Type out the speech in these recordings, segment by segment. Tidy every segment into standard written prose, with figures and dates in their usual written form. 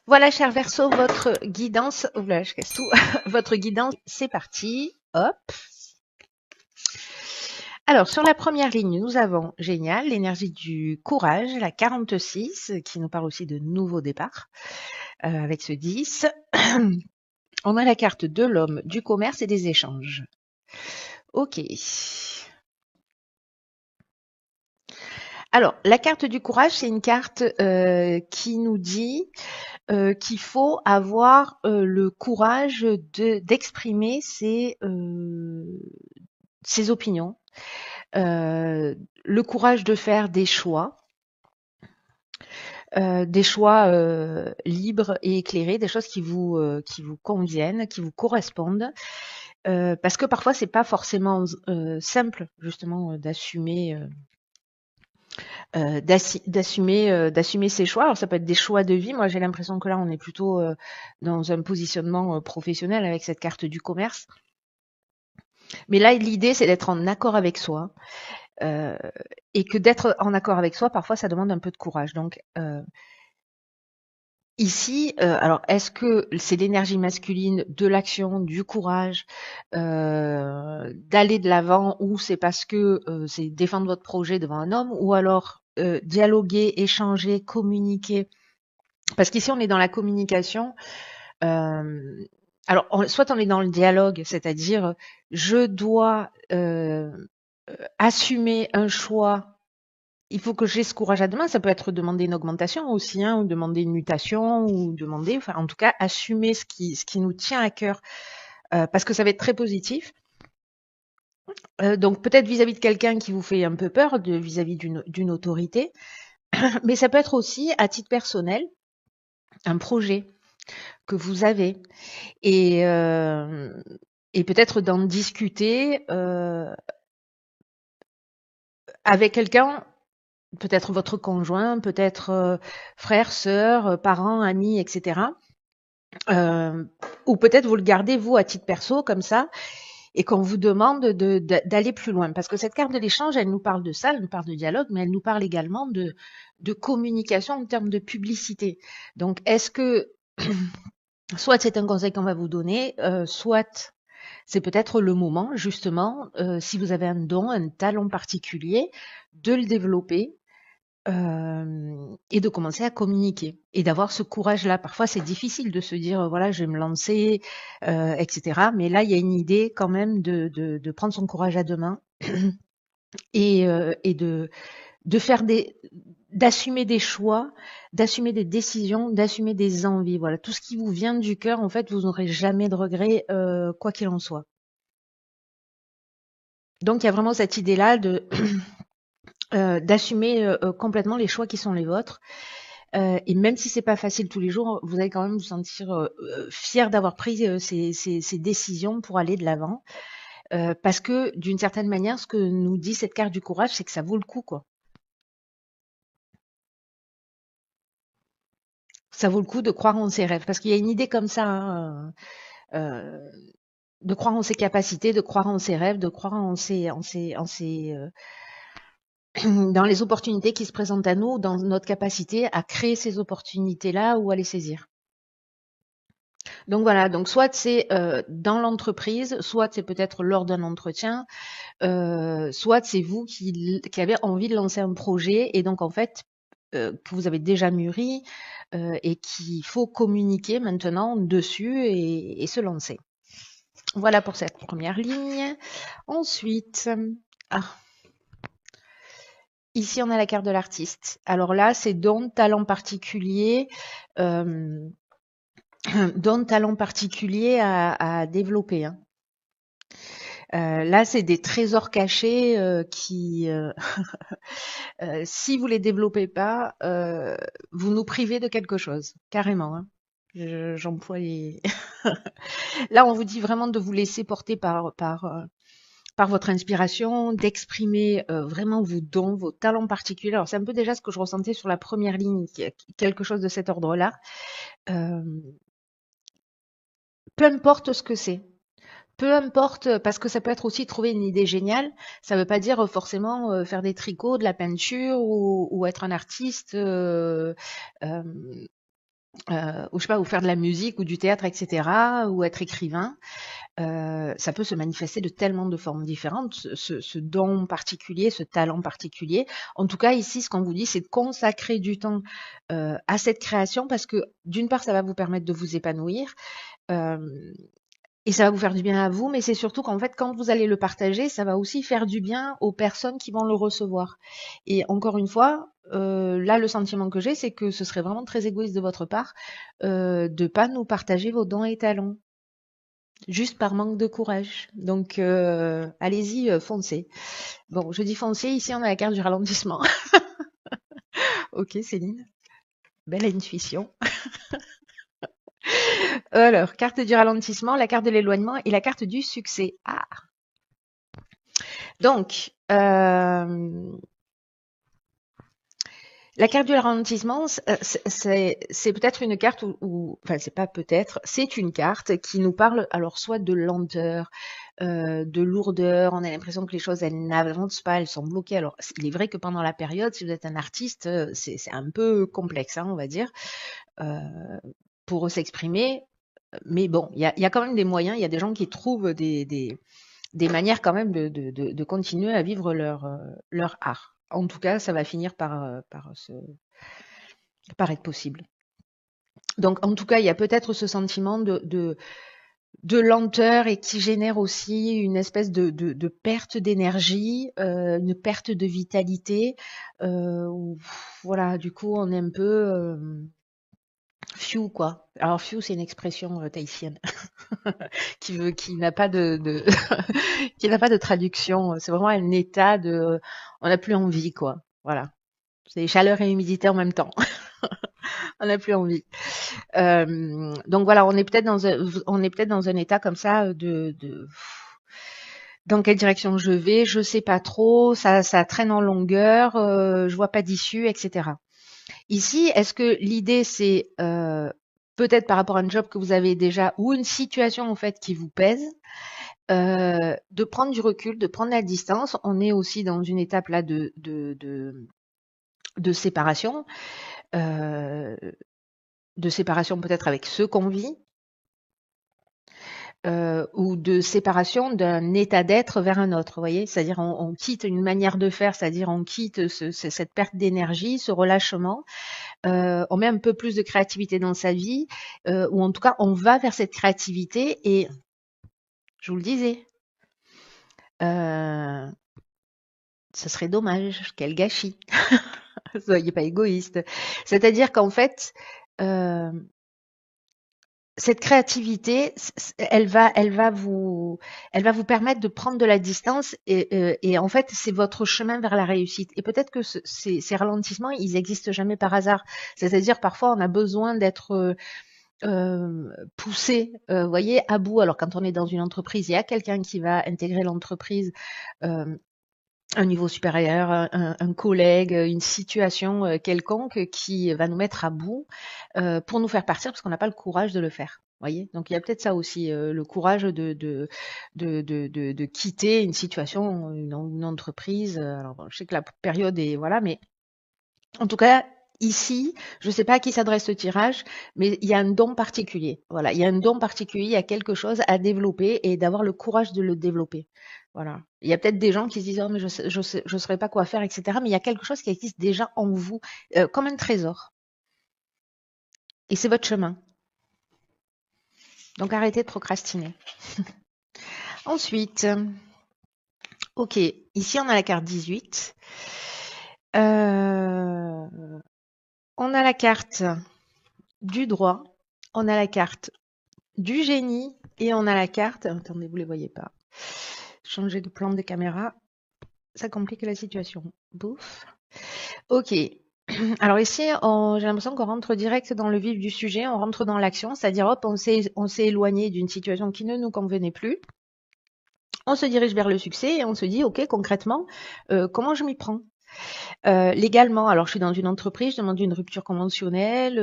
Voilà, cher Verseau, votre guidance. Oula, je casse tout. Votre guidance, c'est parti. Hop. Alors, sur la première ligne, nous avons, génial, l'énergie du courage, la 46, qui nous parle aussi de nouveau départ, avec ce 10. On a la carte de l'homme, du commerce et des échanges. Ok. Alors, la carte du courage, c'est une carte qui nous dit qu'il faut avoir le courage d'exprimer ses opinions, le courage de faire des choix libres et éclairés, des choses qui vous conviennent, qui vous correspondent, parce que parfois c'est pas forcément simple justement d'assumer ses choix. Alors ça peut être des choix de vie. Moi j'ai l'impression que là on est plutôt dans un positionnement professionnel avec cette carte du commerce. Mais là l'idée c'est d'être en accord avec soi. Euh, et que d'être en accord avec soi, parfois, ça demande un peu de courage. Donc, ici, alors, est-ce que c'est l'énergie masculine, de l'action, du courage, d'aller de l'avant, ou c'est parce que c'est défendre votre projet devant un homme, ou alors dialoguer, échanger, communiquer. Parce qu'ici, on est dans la communication. Euh, alors, soit on est dans le dialogue, c'est-à-dire, je dois assumer un choix. Il faut que j'ai ce courage à demain. Ça peut être demander une augmentation aussi, hein, ou demander une mutation, ou demander, enfin, en tout cas, assumer ce qui nous tient à cœur, parce que ça va être très positif. Donc peut-être vis-à-vis de quelqu'un qui vous fait un peu peur, vis-à-vis d'une autorité, mais ça peut être aussi à titre personnel un projet que vous avez et euh, et peut-être d'en discuter avec quelqu'un. Peut-être votre conjoint, peut-être frère, sœur, parents, amis, etc. Euh, ou peut-être vous le gardez vous à titre perso comme ça et qu'on vous demande d'aller plus loin. Parce que cette carte de l'échange, elle nous parle de ça, elle nous parle de dialogue, mais elle nous parle également de communication en termes de publicité. Donc, est-ce que soit c'est un conseil qu'on va vous donner, soit c'est peut-être le moment, justement, si vous avez un don, un talent particulier, de le développer et de commencer à communiquer et d'avoir ce courage-là. Parfois, c'est difficile de se dire, voilà, je vais me lancer, etc. Mais là, il y a une idée quand même de prendre son courage à deux mains et de faire d'assumer des choix, d'assumer des décisions, d'assumer des envies. Voilà, tout ce qui vous vient du cœur, en fait, vous n'aurez jamais de regrets, quoi qu'il en soit. Donc, il y a vraiment cette idée-là d'assumer complètement les choix qui sont les vôtres. Et même si c'est pas facile tous les jours, vous allez quand même vous sentir fier d'avoir pris ces décisions pour aller de l'avant. Parce que d'une certaine manière, ce que nous dit cette carte du courage, c'est que ça vaut le coup, quoi. Ça vaut le coup de croire en ses rêves. Parce qu'il y a une idée comme ça, hein, de croire en ses capacités, de croire en ses rêves, de croire dans les opportunités qui se présentent à nous, dans notre capacité à créer ces opportunités-là ou à les saisir. Donc voilà, donc soit c'est dans l'entreprise, soit c'est peut-être lors d'un entretien, soit c'est vous qui avez envie de lancer un projet et donc en fait que vous avez déjà mûri et qu'il faut communiquer maintenant dessus et se lancer. Voilà pour cette première ligne. Ensuite, ah, ici on a la carte de l'artiste. Alors là, c'est don, talent particulier. Euh, don, talent particulier à développer, hein. Là, c'est des trésors cachés si vous les développez pas, vous nous privez de quelque chose, carrément, hein. J'emploie les. Là, on vous dit vraiment de vous laisser porter par votre inspiration, d'exprimer vraiment vos dons, vos talents particuliers. Alors, c'est un peu déjà ce que je ressentais sur la première ligne, quelque chose de cet ordre-là. Euh, peu importe ce que c'est. Peu importe, parce que ça peut être aussi trouver une idée géniale. Ça ne veut pas dire forcément faire des tricots, de la peinture ou être un artiste ou je sais pas, ou faire de la musique ou du théâtre, etc., ou être écrivain. Ça peut se manifester de tellement de formes différentes, ce don particulier, ce talent particulier. En tout cas, ici, ce qu'on vous dit, c'est de consacrer du temps à cette création parce que d'une part, ça va vous permettre de vous épanouir. Euh, et ça va vous faire du bien à vous, mais c'est surtout qu'en fait, quand vous allez le partager, ça va aussi faire du bien aux personnes qui vont le recevoir. Et encore une fois, là, le sentiment que j'ai, c'est que ce serait vraiment très égoïste de votre part de pas nous partager vos dons et talents, juste par manque de courage. Donc, allez-y, foncez. Bon, je dis foncez, ici on a la carte du ralentissement. Ok, Céline, belle intuition. Alors, carte du ralentissement, la carte de l'éloignement et la carte du succès. Ah, donc, la carte du ralentissement, c'est peut-être une carte enfin c'est pas peut-être, c'est une carte qui nous parle alors soit de lenteur, de lourdeur, on a l'impression que les choses elles n'avancent pas, elles sont bloquées. Alors il est vrai que pendant la période, si vous êtes un artiste, c'est un peu complexe, hein, on va dire, euh, pour s'exprimer. Mais bon, il y a quand même des moyens, il y a des gens qui trouvent des manières quand même de continuer à vivre leur art. En tout cas, ça va finir par être possible. Donc, en tout cas, il y a peut-être ce sentiment de lenteur et qui génère aussi une espèce de perte d'énergie, une perte de vitalité. Où, voilà, du coup, on est un peu few, quoi. Alors, few, c'est une expression tahitienne qui n'a pas qui n'a pas de traduction. C'est vraiment un état de, on n'a plus envie, quoi. Voilà. C'est chaleur et humidité en même temps. On n'a plus envie. Donc voilà, on est peut-être dans un état comme ça dans quelle direction je vais, je sais pas trop, ça traîne en longueur, je vois pas d'issue, etc. Ici, est-ce que l'idée c'est peut-être par rapport à un job que vous avez déjà ou une situation en fait qui vous pèse, de prendre du recul, de prendre la distance. On est aussi dans une étape là de séparation, euh, de séparation peut-être avec ceux qu'on vit, ou de séparation d'un état d'être vers un autre, vous voyez, c'est-à-dire on quitte une manière de faire, c'est-à-dire on quitte cette perte d'énergie, ce relâchement, on met un peu plus de créativité dans sa vie, ou en tout cas on va vers cette créativité et je vous le disais, euh, ce serait dommage, quel gâchis, soyez pas égoïste. C'est-à-dire qu'en fait, euh, cette créativité, elle va vous permettre de prendre de la distance et en fait, c'est votre chemin vers la réussite. Et peut-être que ces ralentissements, ils existent jamais par hasard. C'est-à-dire, parfois, on a besoin d'être poussé, voyez, à bout. Alors, quand on est dans une entreprise, il y a quelqu'un qui va intégrer l'entreprise. Euh, un niveau supérieur, un collègue, une situation quelconque qui va nous mettre à bout pour nous faire partir parce qu'on n'a pas le courage de le faire. Voyez, donc il y a peut-être ça aussi, le courage de quitter une situation, une entreprise. Alors bon, je sais que la période est voilà, mais en tout cas ici, je ne sais pas à qui s'adresse ce tirage, mais il y a un don particulier. Voilà, il y a un don particulier, il y a quelque chose à développer et d'avoir le courage de le développer. Voilà. Il y a peut-être des gens qui se disent oh mais je saurais pas quoi faire, etc. Mais il y a quelque chose qui existe déjà en vous, comme un trésor. Et c'est votre chemin. Donc arrêtez de procrastiner. Ensuite, ok, ici on a la carte 18. On a la carte du droit, on a la carte du génie et on a la carte. Attendez, vous ne les voyez pas. Changer de plan de caméra, ça complique la situation. Bouf. Ok. Alors ici, j'ai l'impression qu'on rentre direct dans le vif du sujet, on rentre dans l'action, c'est-à-dire hop, on s'est éloigné d'une situation qui ne nous convenait plus. On se dirige vers le succès et on se dit, ok, concrètement, comment je m'y prends? Légalement, alors je suis dans une entreprise, je demande une rupture conventionnelle,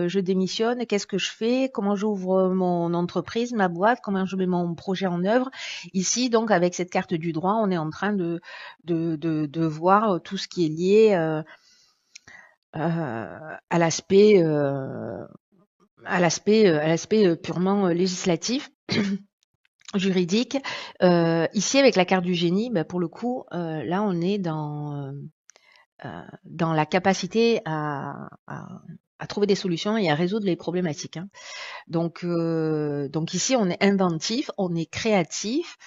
je démissionne, qu'est-ce que je fais? Comment j'ouvre mon entreprise, ma boîte? Comment je mets mon projet en œuvre? Ici, donc, avec cette carte du droit, on est en train de voir tout ce qui est lié à l'aspect à l'aspect purement législatif, juridique. Ici, avec la carte du génie, bah, pour le coup, là, on est dans la capacité à trouver des solutions et à résoudre les problématiques, hein. Donc ici, on est inventif, on est créatif,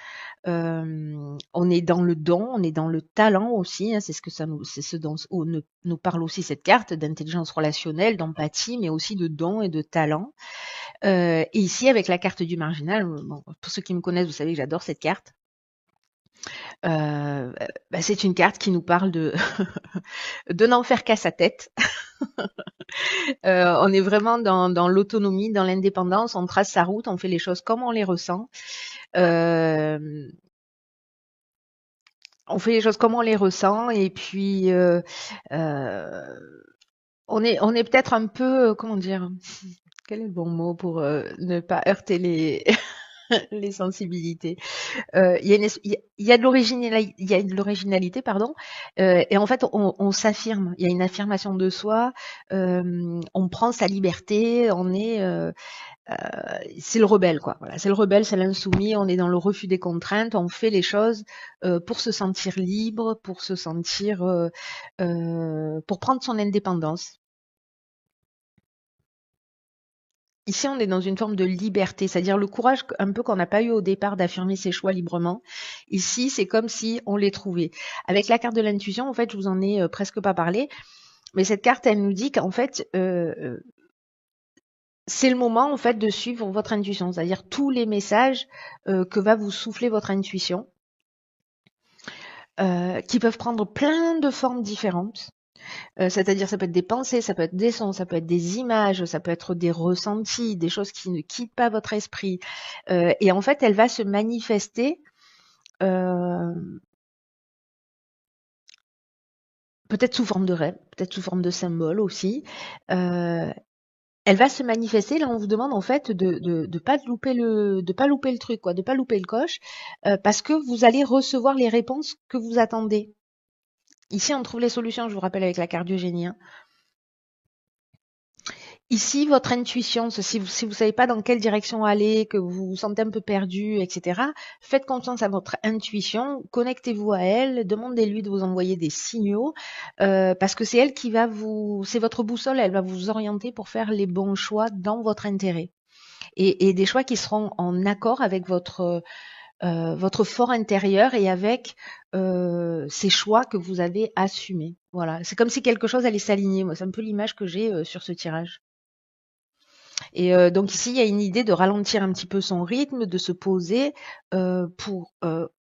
on est dans le don, on est dans le talent aussi, hein. C'est ce dont nous parle aussi cette carte d'intelligence relationnelle, d'empathie, mais aussi de don et de talent. Et ici, avec la carte du marginal, bon, pour ceux qui me connaissent, vous savez que j'adore cette carte. Bah, c'est une carte qui nous parle de n'en faire qu'à sa tête. On est vraiment dans l'autonomie, dans l'indépendance, on trace sa route, on fait les choses comme on les ressent. Euh, on fait les choses comme on les ressent et puis euh, on est peut-être un peu, comment dire, quel est le bon mot pour ne pas heurter les, les sensibilités. Il y a de l'originalité, pardon. Et en fait, on s'affirme. Il y a une affirmation de soi. On prend sa liberté. C'est le rebelle, quoi. Voilà, c'est le rebelle, c'est l'insoumis. On est dans le refus des contraintes. On fait les choses pour se sentir libre, pour prendre son indépendance. Ici, on est dans une forme de liberté, c'est-à-dire le courage un peu qu'on n'a pas eu au départ d'affirmer ses choix librement. Ici, c'est comme si on les trouvait. Avec la carte de l'intuition, en fait, je vous en ai presque pas parlé, mais cette carte, elle nous dit qu'en fait, c'est le moment en fait de suivre votre intuition, c'est-à-dire tous les messages que va vous souffler votre intuition, qui peuvent prendre plein de formes différentes. C'est-à-dire, ça peut être des pensées, ça peut être des sons, ça peut être des images, ça peut être des ressentis, des choses qui ne quittent pas votre esprit. Et en fait, elle va se manifester euh, peut-être sous forme de rêve, peut-être sous forme de symbole aussi. Euh, Elle va se manifester. Là, on vous demande en fait de pas de pas louper le truc, quoi, de pas louper le coche, parce que vous allez recevoir les réponses que vous attendez. Ici, on trouve les solutions. Je vous rappelle avec la cardiogénie, hein. Ici, votre intuition, si vous savez pas dans quelle direction aller, que vous vous sentez un peu perdu, etc., faites confiance à votre intuition, connectez-vous à elle, demandez-lui de vous envoyer des signaux, parce que c'est elle qui va c'est votre boussole, elle va vous orienter pour faire les bons choix dans votre intérêt. Et des choix qui seront en accord avec votre fort intérieur et avec ces choix que vous avez assumés. Voilà, c'est comme si quelque chose allait s'aligner. Moi, c'est un peu l'image que j'ai sur ce tirage. Et donc ici, il y a une idée de ralentir un petit peu son rythme, de se poser pour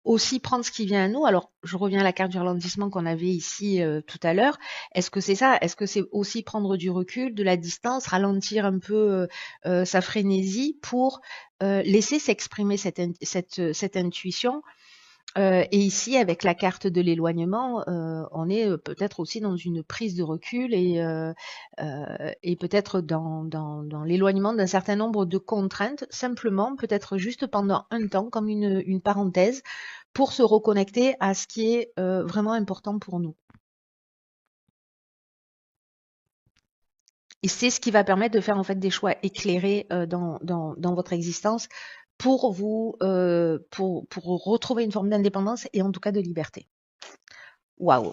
aussi prendre ce qui vient à nous. Alors, je reviens à la carte du ralentissement qu'on avait ici tout à l'heure. Est-ce que c'est ça? Est-ce que c'est aussi prendre du recul, de la distance, ralentir un peu sa frénésie pour laisser s'exprimer cette intuition et ici, avec la carte de l'éloignement, on est peut-être aussi dans une prise de recul et peut-être dans l'éloignement d'un certain nombre de contraintes, simplement, peut-être juste pendant un temps, comme une parenthèse, pour se reconnecter à ce qui est vraiment important pour nous. Et c'est ce qui va permettre de faire en fait des choix éclairés dans votre existence pour pour retrouver une forme d'indépendance et en tout cas de liberté. Waouh!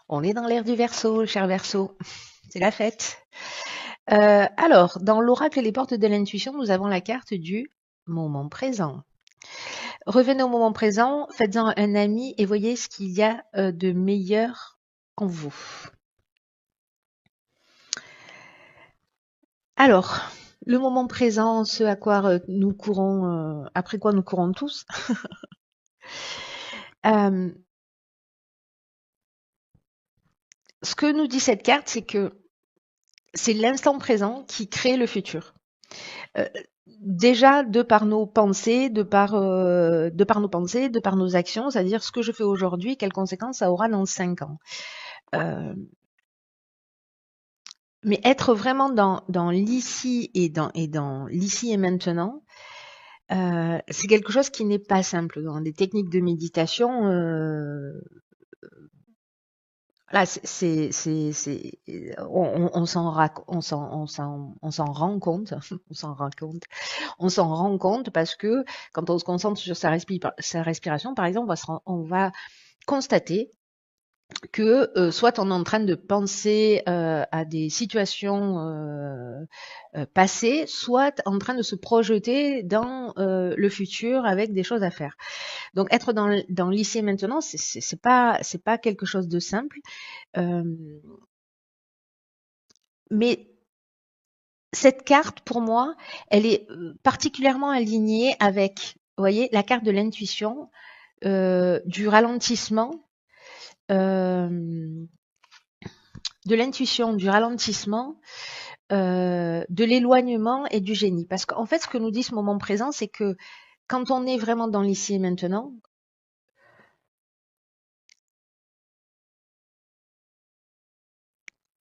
On est dans l'ère du Verseau, cher Verseau. C'est la fête. Alors, dans l'oracle et les portes de l'intuition, nous avons la carte du moment présent. Revenez au moment présent, faites-en un ami et voyez ce qu'il y a de meilleur en vous. Alors, le moment présent, ce à quoi nous courons, après quoi nous courons tous. Ce que nous dit cette carte, c'est que c'est l'instant présent qui crée le futur. Euh, Déjà de par nos pensées, de par nos actions, c'est-à-dire ce que je fais aujourd'hui, quelles conséquences ça aura dans 5 ans. Mais être vraiment dans l'ici et dans l'ici et maintenant, c'est quelque chose qui n'est pas simple. Dans des techniques de méditation, Là, on s'en rend compte, on s'en rend compte, on s'en rend compte parce que quand on se concentre sur sa respiration, par exemple, on va constater que soit on est en train de penser à des situations passées, soit en train de se projeter dans le futur avec des choses à faire. Donc être dans l'ici et maintenant, c'est pas quelque chose de simple, euh, mais cette carte pour moi, elle est particulièrement alignée avec, vous voyez, la carte de l'intuition, du ralentissement. Euh, de l'intuition, du ralentissement, de l'éloignement et du génie. Parce qu'en fait, ce que nous dit ce moment présent, c'est que quand on est vraiment dans l'ici et maintenant,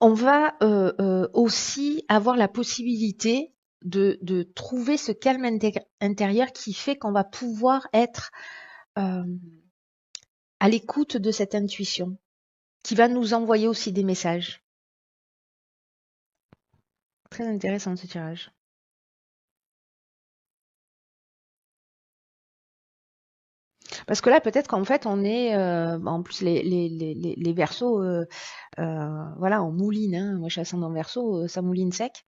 on va aussi avoir la possibilité de trouver ce calme intérieur qui fait qu'on va pouvoir être euh, à l'écoute de cette intuition, qui va nous envoyer aussi des messages. Très intéressant ce tirage. Parce que là, peut-être qu'en fait, on est, en plus, les versos, voilà, on mouline. Hein. Moi, je suis ascendant verso, ça mouline sec.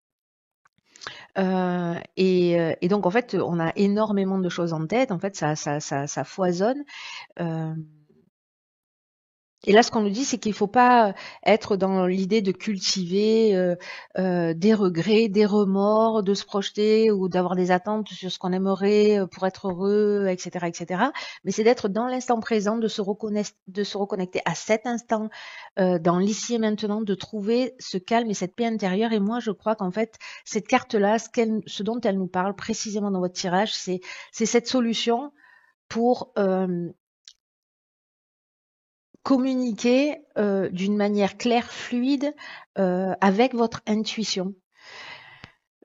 Et donc, en fait, on a énormément de choses en tête. En fait, ça foisonne. Euh, Et là, ce qu'on nous dit, c'est qu'il ne faut pas être dans l'idée de cultiver des regrets, des remords, de se projeter ou d'avoir des attentes sur ce qu'on aimerait pour être heureux, etc., etc. Mais c'est d'être dans l'instant présent, de se reconnecter à cet instant, dans l'ici et maintenant, de trouver ce calme et cette paix intérieure. Et moi, je crois qu'en fait, cette carte-là, ce dont elle nous parle précisément dans votre tirage, c'est cette solution pour communiquer d'une manière claire, fluide, avec votre intuition.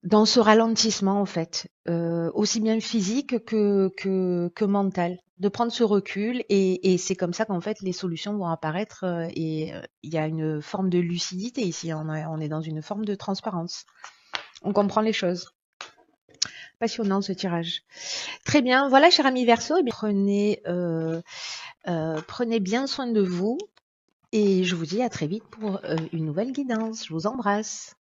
Dans ce ralentissement, en fait, aussi bien physique que mental. De prendre ce recul et c'est comme ça qu'en fait les solutions vont apparaître et il y a une forme de lucidité ici, on est dans une forme de transparence. On comprend les choses. Passionnant ce tirage. Très bien, voilà cher ami Verseau, eh bien, prenez bien soin de vous. Et je vous dis à très vite pour une nouvelle guidance. Je vous embrasse.